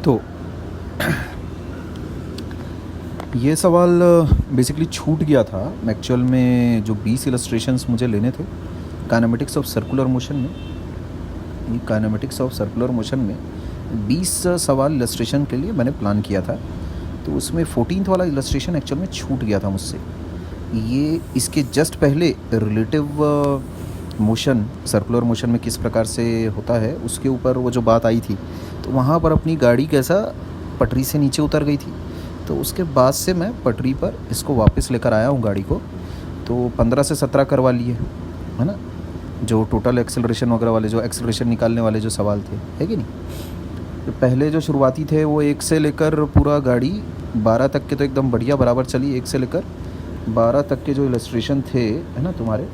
तो ये सवाल बेसिकली छूट गया था एक्चुअल में। जो 20 इलस्ट्रेशंस मुझे लेने थे काइनेमेटिक्स ऑफ सर्कुलर मोशन में, ये काइनेमेटिक्स ऑफ सर्कुलर मोशन में 20 सवाल इलस्ट्रेशन के लिए मैंने प्लान किया था। तो उसमें 14th वाला इलस्ट्रेशन एक्चुअल में छूट गया था मुझसे। ये इसके जस्ट पहले रिलेटिव मोशन, सर्कुलर मोशन में किस प्रकार से होता है उसके ऊपर वो जो बात आई थी, तो वहाँ पर अपनी गाड़ी कैसा पटरी से नीचे उतर गई थी। तो उसके बाद से मैं पटरी पर इसको वापस लेकर आया हूँ गाड़ी को। तो 15 से 17 करवा लिए, है ना, जो टोटल एक्सेलरेशन वगैरह वाले, जो एक्सेलरेशन निकालने वाले जो सवाल थे, है कि नहीं। तो पहले जो शुरुआती थे वो 1 से लेकर पूरा गाड़ी 12 तक के तो एकदम बढ़िया बराबर चली। 1 से लेकर 12 तक के जो इलस्ट्रेशन थे, है ना तुम्हारे,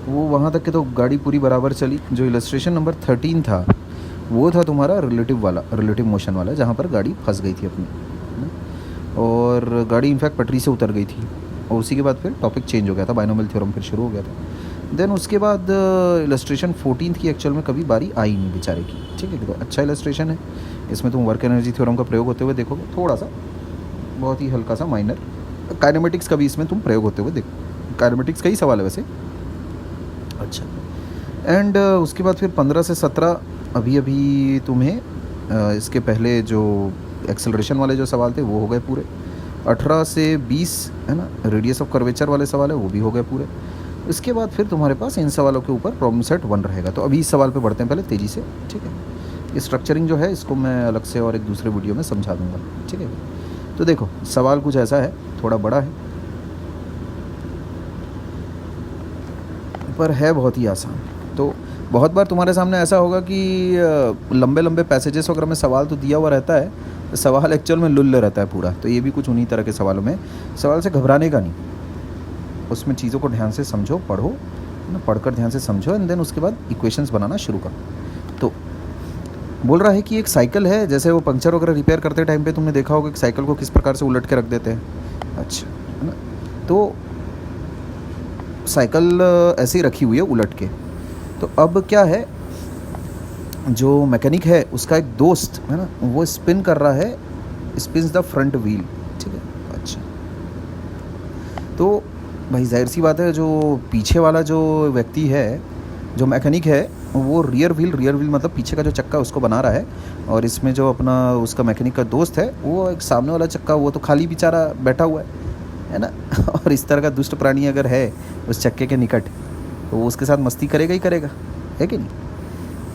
वो वहाँ तक के तो गाड़ी पूरी बराबर चली। जो इलस्ट्रेशन नंबर 13 था वो था तुम्हारा रिलेटिव वाला, रिलेटिव मोशन वाला, जहाँ पर गाड़ी फंस गई थी अपनी, है ना? और गाड़ी इनफैक्ट पटरी से उतर गई थी। और उसी के बाद फिर टॉपिक चेंज हो गया था, बाइनोमियल थ्योरम फिर शुरू हो गया था। देन उसके बाद इलस्ट्रेशन 14th की एक्चुअल में कभी बारी आई नहीं बेचारे की। ठीक है, तो अच्छा इलस्ट्रेशन है। इसमें तुम वर्क एनर्जी थ्योरम का प्रयोग होते हुए देखोगे, थोड़ा सा, बहुत ही हल्का सा माइनर। काइनेमेटिक्स का भी इसमें तुम प्रयोग होते हुए देखो। काइनेमेटिक्स का ही सवाल है वैसे। अच्छा, एंड उसके बाद फिर 15 से 17 अभी तुम्हें इसके पहले जो एक्सेलरेशन वाले जो सवाल थे वो हो गए पूरे। 18 से 20, है ना, रेडियस ऑफ कर्वेचर वाले सवाल है, वो भी हो गए पूरे। इसके बाद फिर तुम्हारे पास इन सवालों के ऊपर प्रॉब्लम सेट 1 रहेगा। तो अभी इस सवाल पे बढ़ते हैं पहले तेज़ी से। ठीक है, ये स्ट्रक्चरिंग जो है इसको मैं अलग से और एक दूसरे वीडियो में समझा दूँगा। ठीक है, तो देखो सवाल कुछ ऐसा है, थोड़ा बड़ा है पर है बहुत ही आसान। तो बहुत बार तुम्हारे सामने ऐसा होगा कि लंबे लंबे पैसेजेस वगैरह में सवाल तो दिया हुआ रहता है, सवाल एक्चुअल में लुल्ल रहता है पूरा। तो ये भी कुछ उन्हीं तरह के सवालों में, सवाल से घबराने का नहीं, उसमें चीज़ों को ध्यान से समझो, पढ़ो ना, पढ़कर ध्यान से समझो, एंड देन उसके बाद इक्वेशंस बनाना शुरू करो। तो बोल रहा है कि एक साइकिल है, जैसे वो पंक्चर वगैरह रिपेयर करते टाइम पे तुमने देखा होगा कि साइकिल को किस प्रकार से उलट के रख देते हैं। अच्छा, है ना, तो साइकिल ऐसे ही रखी हुई है उलट के। तो अब क्या है, जो मैकेनिक है उसका एक दोस्त है ना, वो स्पिन कर रहा है, स्पिन्स द फ्रंट व्हील। ठीक है, अच्छा, तो भाई जाहिर सी बात है, जो पीछे वाला जो व्यक्ति है, जो मैकेनिक है, वो रियर व्हील मतलब पीछे का जो चक्का उसको बना रहा है। और इसमें जो अपना उसका मैकेनिक का दोस्त है, वो एक सामने वाला चक्का, वो तो खाली बेचारा बैठा हुआ है ना। और इस तरह का दुष्ट प्राणी अगर है उस चक्के के निकट, तो वो उसके साथ मस्ती करेगा ही करेगा, है कि नहीं।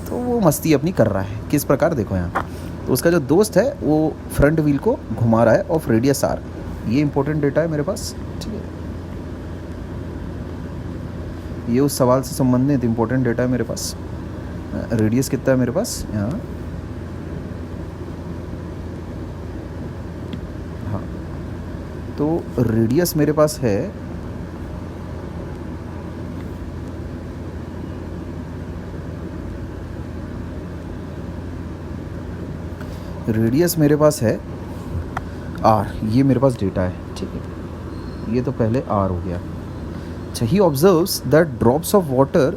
तो वो मस्ती अपनी कर रहा है, किस प्रकार देखो यहाँ। तो उसका जो दोस्त है वो फ्रंट व्हील को घुमा रहा है ऑफ रेडियस आर। ये इंपॉर्टेंट डेटा है मेरे पास। ठीक है, ये उस सवाल से संबंधित इंपॉर्टेंट डेटा है मेरे पास। रेडियस कितना है मेरे पास यहाँ, हाँ, तो रेडियस मेरे पास है आर। ये मेरे पास डेटा है। ठीक है, ये तो पहले आर हो गया। अच्छा, he observes that drops of water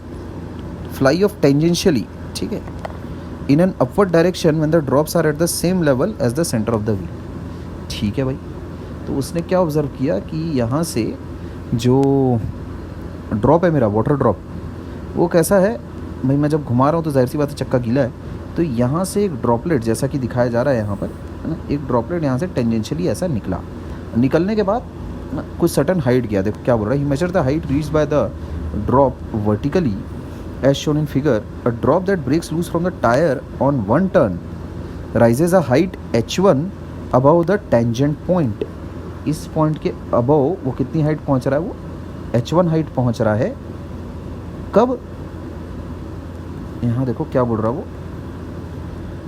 fly off tangentially, ठीक है, in an upward direction when the drops are at the same level as the centre of the wheel. ठीक है भाई, तो उसने क्या ऑब्जर्व किया कि यहाँ से जो ड्रॉप है मेरा, वाटर ड्रॉप, वो कैसा है भाई, मैं जब घुमा रहा हूँ तो जाहिर सी बात है चक्का गीला है, तो यहाँ से एक ड्रॉपलेट, जैसा कि दिखाया जा रहा है यहाँ पर, है ना, एक ड्रॉपलेट यहाँ से टेंजेंशियली ऐसा निकला। निकलने के बाद ना कुछ सर्टन हाइट गया। देखो क्या बोल रहा है, he measured the height reached by the drop vertically as shown in figure. A drop that breaks loose from the tyre on 1 turn rises a height h1 above the tangent point. इस point के above वो कितनी height पहुँच रहा है, वो h1 height पहुँच रहा है। कब, यहाँ देखो क्या बोल रहा है वो,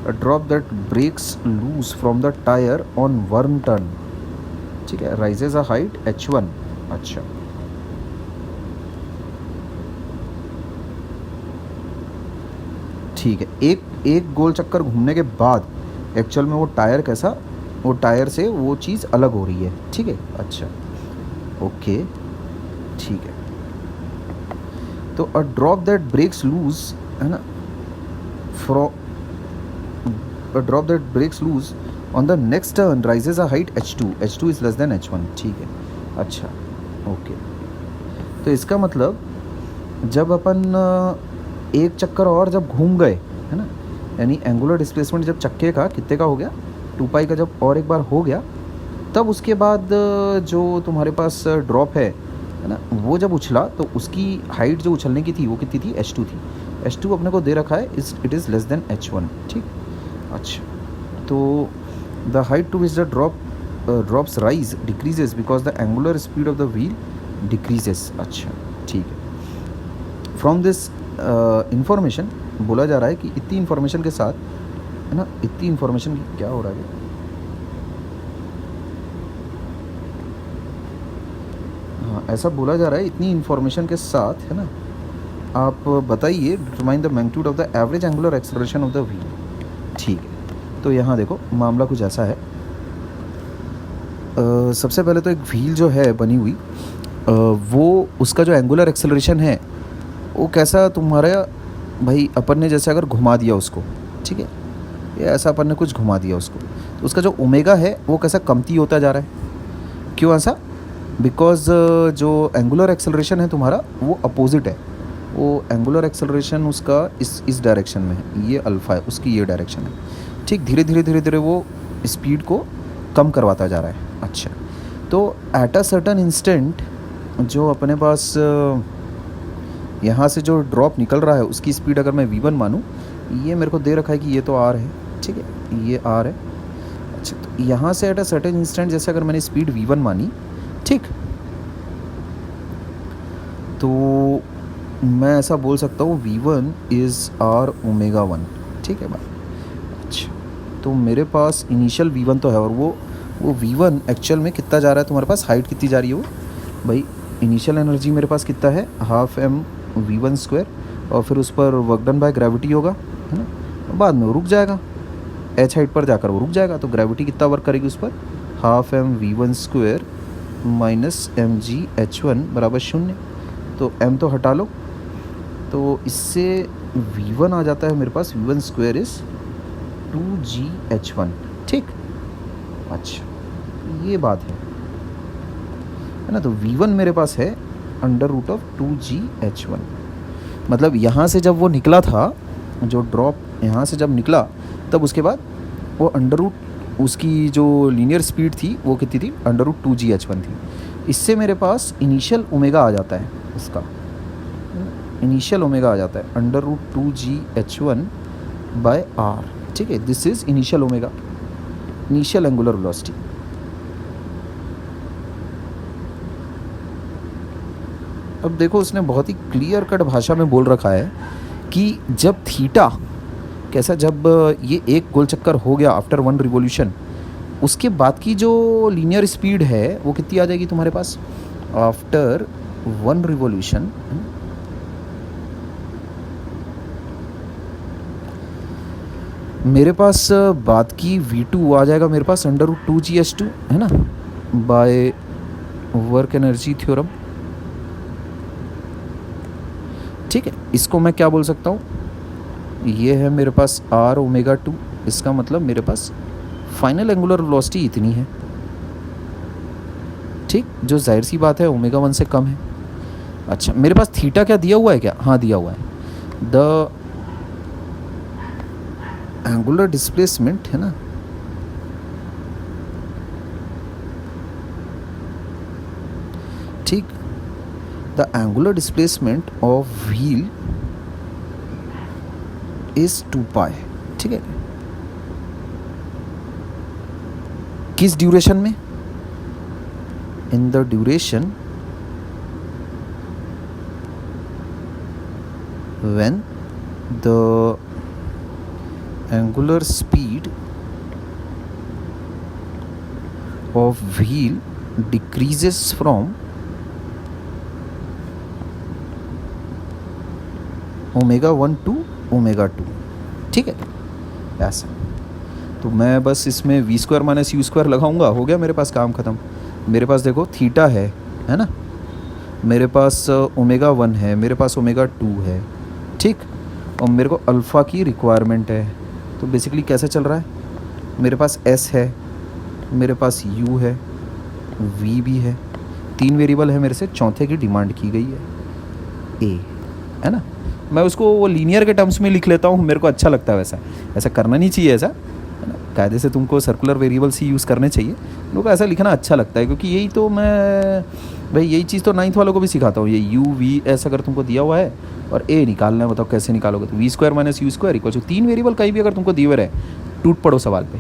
a drop that breaks loose from the tire on 1 turn, ठीक है, rises a height h1। अच्छा, ठीक है, एक गोल चक्कर घूमने के बाद एक्चुअल में वो टायर कैसा, वो टायर से वो चीज़ अलग हो रही है। ठीक है, अच्छा, ओके, ठीक है। तो a drop that breaks loose, है ना, drop that breaks loose on the next turn rises a height h2, h2 is less than h1। ठीक है, अच्छा ओके। तो इसका मतलब जब अपन एक चक्कर और जब घूम गए, है ना, यानी एंगुलर डिस्प्लेसमेंट जब चक्के का कितने का हो गया, 2 पाई का जब और एक बार हो गया, तब उसके बाद जो तुम्हारे पास ड्रॉप है ना, वो जब उछला तो उसकी हाइट जो उछलने की थी वो कितनी थी, h2 थी। h2 अपने को दे रखा है it is less than h1। ठीक, अच्छा। तो the height to which the drops rise decreases because the angular speed of the wheel decreases. अच्छा ठीक है। फ्रॉम दिस इंफॉर्मेशन बोला जा रहा है कि इतनी इंफॉर्मेशन के साथ, है ना, इतनी इंफॉर्मेशन क्या हो रहा है, हाँ ऐसा बोला जा रहा है इतनी इंफॉर्मेशन के साथ, है ना, आप बताइए determine the magnitude of the average angular acceleration of the wheel. ठीक है, तो यहाँ देखो मामला कुछ ऐसा है। सबसे पहले तो एक व्हील जो है बनी हुई, वो उसका जो एंगुलर एक्सेलरेशन है वो कैसा तुम्हारा, भाई अपन ने जैसे अगर घुमा दिया उसको, ठीक है, ये ऐसा अपन ने कुछ घुमा दिया उसको, तो उसका जो ओमेगा है वो कैसा कमती होता जा रहा है। क्यों ऐसा? बिकॉज जो एंगुलर एक्सेलरेशन है तुम्हारा वो अपोजिट है, वो एंगुलर एक्सेलरेशन उसका इस डायरेक्शन में है, ये अल्फ़ा है, उसकी ये डायरेक्शन है। ठीक, धीरे धीरे धीरे धीरे वो स्पीड को कम करवाता जा रहा है। अच्छा, तो एट अ सर्टन इंस्टेंट जो अपने पास यहाँ से जो ड्रॉप निकल रहा है उसकी स्पीड अगर मैं v1 मानूँ, ये मेरे को दे रखा है कि ये तो r है, ठीक है, ये r है। अच्छा, तो यहाँ से एट अ सर्टेन इंस्टेंट जैसे अगर मैंने स्पीड v1 मानी, ठीक, तो मैं ऐसा बोल सकता हूँ v1 इज़ r ओमेगा 1। ठीक है भाई। अच्छा, तो मेरे पास इनिशियल v1 तो है, और वो v1 एक्चुअल में कितना जा रहा है तुम्हारे पास, हाइट कितनी जा रही है वो, भाई इनिशियल एनर्जी मेरे पास कितना है, हाफ m v1 स्क्वायर, और फिर उस पर वर्क डन बाय ग्रेविटी होगा, है ना, बाद में वो रुक जाएगा, h हाइट पर जाकर वो रुक जाएगा। तो ग्रेविटी कितना वर्क करेगी उस पर, half m v1 square minus M G h1 बराबर 0। तो m तो हटा लो, तो इससे v1 आ जाता है मेरे पास, v1 स्क्वायर इज़ 2gh1। ठीक, अच्छा ये बात है ना। तो v1 मेरे पास है अंडर रूट ऑफ 2gh1। मतलब यहाँ से जब वो निकला था, जो ड्रॉप यहाँ से जब निकला, तब उसके बाद वो अंडर रूट उसकी जो लीनियर स्पीड थी वो कितनी थी, अंडर रूट 2gh1 थी। इससे मेरे पास इनिशियल ओमेगा आ जाता है, इसका इनिशियल ओमेगा आ जाता है under root 2gh1 bye r। ठीक है, this is initial omega, initial angular velocity. अब देखो उसने बहुत ही क्लियर कट भाषा में बोल रखा है कि जब थीटा कैसा, जब ये एक गोल चक्कर हो गया आफ्टर 1 रिवॉल्यूशन, उसके बाद की जो लीनियर स्पीड है वो कितनी आ जाएगी तुम्हारे पास आफ्टर 1 रिवॉल्यूशन। मेरे पास बाद की v2 आ जाएगा मेरे पास अंडर रूट 2gh2, है ना, बाय वर्क एनर्जी थ्योरम। ठीक है, इसको मैं क्या बोल सकता हूँ, ये है मेरे पास r ओमेगा 2, इसका मतलब मेरे पास फाइनल एंगुलर वेलोसिटी इतनी है। ठीक, जो जाहिर सी बात है ओमेगा 1 से कम है। अच्छा, मेरे पास थीटा क्या दिया हुआ है क्या, हाँ दिया हुआ है, द एंगुलर डिस्प्लेसमेंट, है ना, ठीक, the angular displacement of wheel is 2 pi. ठीक है, किस ड्यूरेशन में, in the duration when the angular speed of wheel decreases from omega 1 to omega 2। ठीक है, ऐसा। तो मैं बस इसमें v square minus u square लगाऊंगा, हो गया मेरे पास काम ख़त्म। मेरे पास देखो थीटा है ना, मेरे पास ओमेगा 1 है, मेरे पास ओमेगा 2 है। ठीक, और मेरे को अल्फ़ा की रिक्वायरमेंट है, तो बेसिकली कैसे चल रहा है, मेरे पास s है, मेरे पास u है, v भी है, 3 वेरिएबल है मेरे से, चौथे की डिमांड की गई है a, है ना। मैं उसको वो लीनियर के टर्म्स में लिख लेता हूँ, मेरे को अच्छा लगता है वैसा, ऐसा करना नहीं चाहिए ऐसा, है ना। कायदे से तुमको सर्कुलर वेरिएबल्स ही यूज़ करने चाहिए, लोगों को ऐसा लिखना अच्छा लगता है, क्योंकि यही तो मैं भाई यही चीज़ तो 9th वालों को भी सिखाता हूँ। ये u v s अगर तुमको दिया हुआ है और a निकालना है, बताओ कैसे निकालोगे, तो v square minus u square equal to 3 variable कहीं भी अगर तुमको दिए हुए रहे, टूट पड़ो सवाल पे,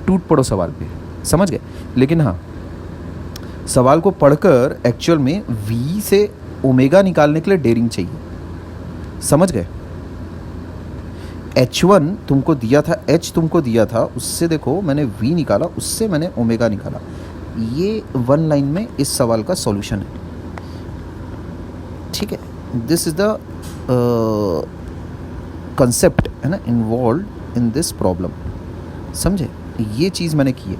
टूट पड़ो सवाल पे, समझ गए। लेकिन हाँ, सवाल को पढ़कर एक्चुअल में v से ओमेगा निकालने के लिए डेयरिंग चाहिए, समझ गए। h1 तुमको दिया था, h तुमको दिया था, उससे देखो मैंने v निकाला, उससे मैंने ओमेगा निकाला। ये 1 लाइन में इस सवाल का सॉल्यूशन है, ठीक है। दिस इज द कंसेप्ट, है ना, इन्वॉल्व इन दिस प्रॉब्लम, समझे। ये चीज़ मैंने की है।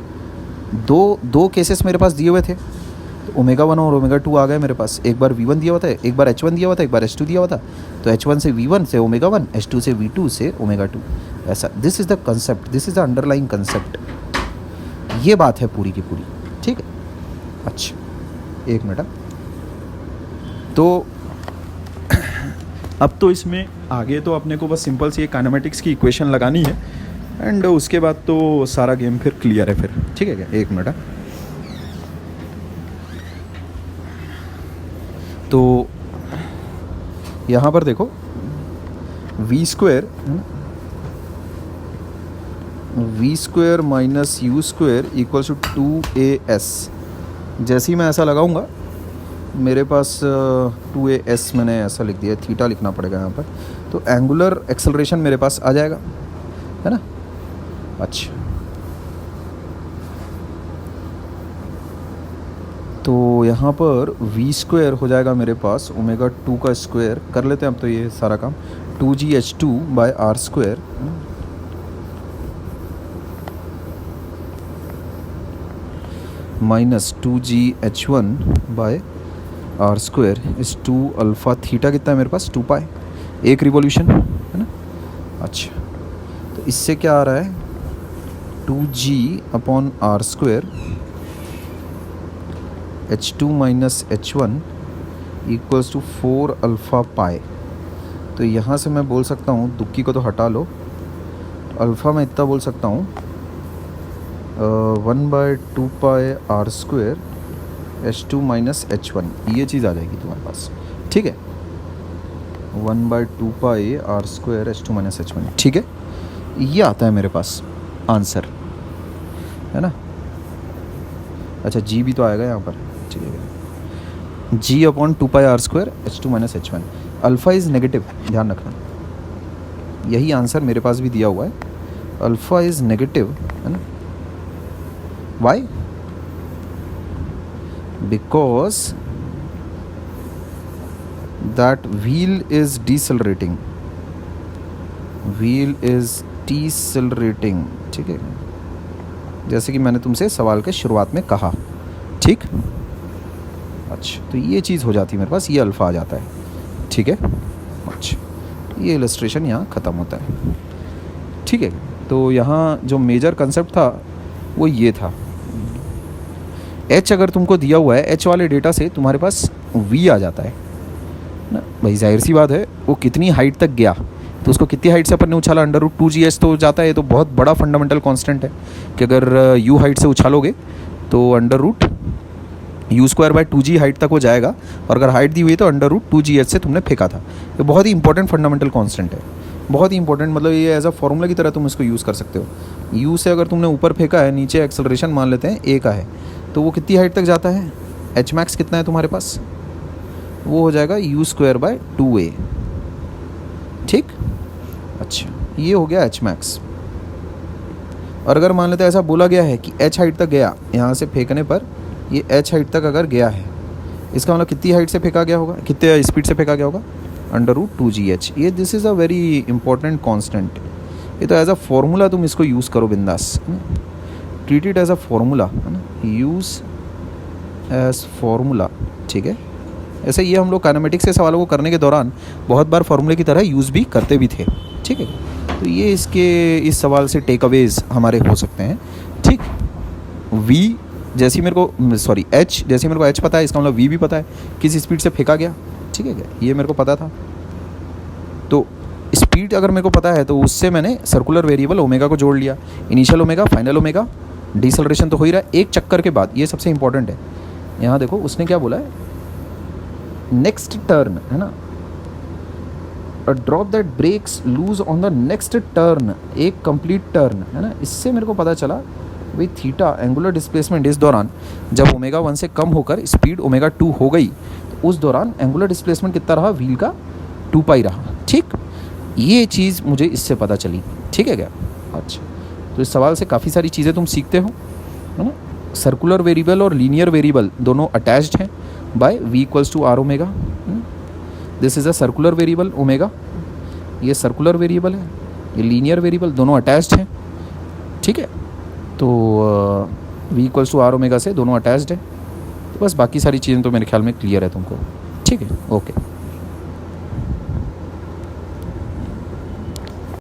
दो केसेस मेरे पास दिए हुए थे, तो ओमेगा 1 और ओमेगा 2 आ गए मेरे पास। एक बार v1 दिया हुआ था, एक बार h1 दिया हुआ था, एक बार h2 दिया हुआ था। तो h1 से v1 से ओमेगा 1, h2 से v2 से ओमेगा 2, ऐसा। This is the concept, this is the underlying concept. ये बात है पूरी की पूरी, ठीक है। अच्छा, एक मिनट। तो अब तो इसमें आगे तो अपने को बस सिंपल सी काइनेमेटिक्स की इक्वेशन लगानी है, एंड उसके बाद तो सारा गेम फिर क्लियर है फिर, ठीक है क्या। एक मिनट। तो यहाँ पर देखो v square minus u square equals to 2as। जैसे ही मैं ऐसा लगाऊंगा, मेरे पास 2as मैंने ऐसा लिख दिया, थीटा लिखना पड़ेगा यहाँ पर, तो एंगुलर एक्सेलरेशन मेरे पास आ जाएगा, है ना। अच्छा, तो यहाँ पर v स्क्वायर हो जाएगा मेरे पास ओमेगा 2 का स्क्वायर, कर लेते हैं अब तो ये सारा काम, 2gh2 by R square minus 2gh1 by R square इस 2 अल्फ़ा थीटा कितना है मेरे पास 2 पाई, एक रिवॉल्यूशन, है ना। अच्छा, तो इससे क्या आ रहा है 2g upon R square h2 minus h1 equals to 4 alpha pi. तो यहाँ से मैं बोल सकता हूँ, दुक्की को तो हटा लो, अल्फ़ा मैं इतना बोल सकता हूँ 1/2 पाई R square h2 minus h1, ये चीज़ आ जाएगी तुम्हारे पास, ठीक है। 1/2 पाई R square h2 minus h1, ठीक है। ये आता है मेरे पास आंसर, है ना। अच्छा, जी भी तो आएगा यहाँ पर, ठीक है। G upon 2 pi R square h2 minus h1, alpha is negative, ध्यान रखना, यही आंसर मेरे पास भी दिया हुआ है, अल्फ़ा इज़ नेगेटिव, है ना। Why? Because that wheel is decelerating, wheel is decelerating, ठीक है, जैसे कि मैंने तुमसे सवाल के शुरुआत में कहा, ठीक। अच्छा, तो ये चीज़ हो जाती है मेरे पास, ये अल्फ़ा आ जाता है, ठीक है। अच्छा, ये इलस्ट्रेशन यहाँ ख़त्म होता है, ठीक है। तो यहाँ जो मेजर कंसेप्ट था वो ये था, h अगर तुमको दिया हुआ है, h वाले डेटा से तुम्हारे पास v आ जाता है ना। भाई जाहिर सी बात है, वो कितनी हाइट तक गया, तो उसको कितनी हाइट से अपन ने उछाला, √2gh तो जाता है। तो बहुत बड़ा फंडामेंटल कांस्टेंट है कि अगर u हाइट से उछालोगे तो √u square by 2g height तक वो जाएगा, और अगर हाइट दी हुई है तो √2gh से तुमने फेंका था। ये बहुत ही इंपॉर्टेंट फंडामेंटल कांस्टेंट है, बहुत ही इंपॉर्टेंट, मतलब ये एज अ फॉर्मूला की तरह तुम इसको यूज़ कर सकते हो। u से अगर तुमने ऊपर फेंका है, नीचे एक्सेलरेशन मान लेते हैं a का है, तो वो कितनी हाइट तक जाता है, h मैक्स कितना है तुम्हारे पास, वो हो जाएगा u स्क्वायर बाय 2a, ठीक। अच्छा, ये हो गया h मैक्स। और अगर मान लेते हैं ऐसा बोला गया है कि h हाइट तक गया, यहाँ से फेंकने पर ये h हाइट तक अगर गया है, इसका मतलब कितनी हाइट से फेंका गया होगा, कितने स्पीड से फेंका गया होगा, √2gh। ये this is a very important constant, ये तो एज अ फॉर्मूला तुम इसको यूज़ करो बिंदास, treat it as a formula, है ना, यूज़ एज फॉर्मूला, ठीक है। ऐसे ये हम लोग काइनेमेटिक्स के सवालों को करने के दौरान बहुत बार फॉर्मूले की तरह यूज़ भी करते भी थे, ठीक है। तो ये इसके इस सवाल से टेक अवेज हमारे हो सकते हैं। ठीक, v जैसे मेरे को सॉरी h जैसे मेरे को h पता है, इसका मतलब v भी पता है किस स्पीड से फेंका गया। ठीक है क्या, ये मेरे को पता था। तो स्पीड अगर मेरे को पता है तो उससे मैंने सर्कुलर वेरिएबल ओमेगा को जोड़ लिया, initial omega, final omega, deceleration तो हो ही रहा है एक चक्कर के बाद। ये सबसे इंपॉर्टेंट है। यहाँ देखो उसने क्या बोला है, नेक्स्ट टर्न है ना, a drop that breaks loose on the next turn, एक कंप्लीट टर्न है ना। इससे मेरे को पता चला भाई थीटा एंगुलर डिस्प्लेसमेंट इस दौरान जब ओमेगा 1 से कम होकर स्पीड ओमेगा 2 हो गई तो उस दौरान एंगुलर डिस्प्लेसमेंट कितना रहा, व्हील का 2 पाई रहा। ठीक, ये चीज़ मुझे इससे पता चली। ठीक है क्या, अच्छा। तो इस सवाल से काफ़ी सारी चीज़ें तुम सीखते हो, है ना। सर्कुलर वेरिएबल और लीनियर वेरिएबल दोनों अटैच्ड हैं by v equals to R omega. This is a circular variable omega, ये सर्कुलर वेरिएबल है, ये लीनियर वेरिएबल, दोनों अटैच्ड हैं। ठीक है, तो v equals to R omega से दोनों अटैच्ड है। तो बस बाकी सारी चीज़ें तो मेरे ख्याल में क्लियर है तुमको। ठीक है, ओके।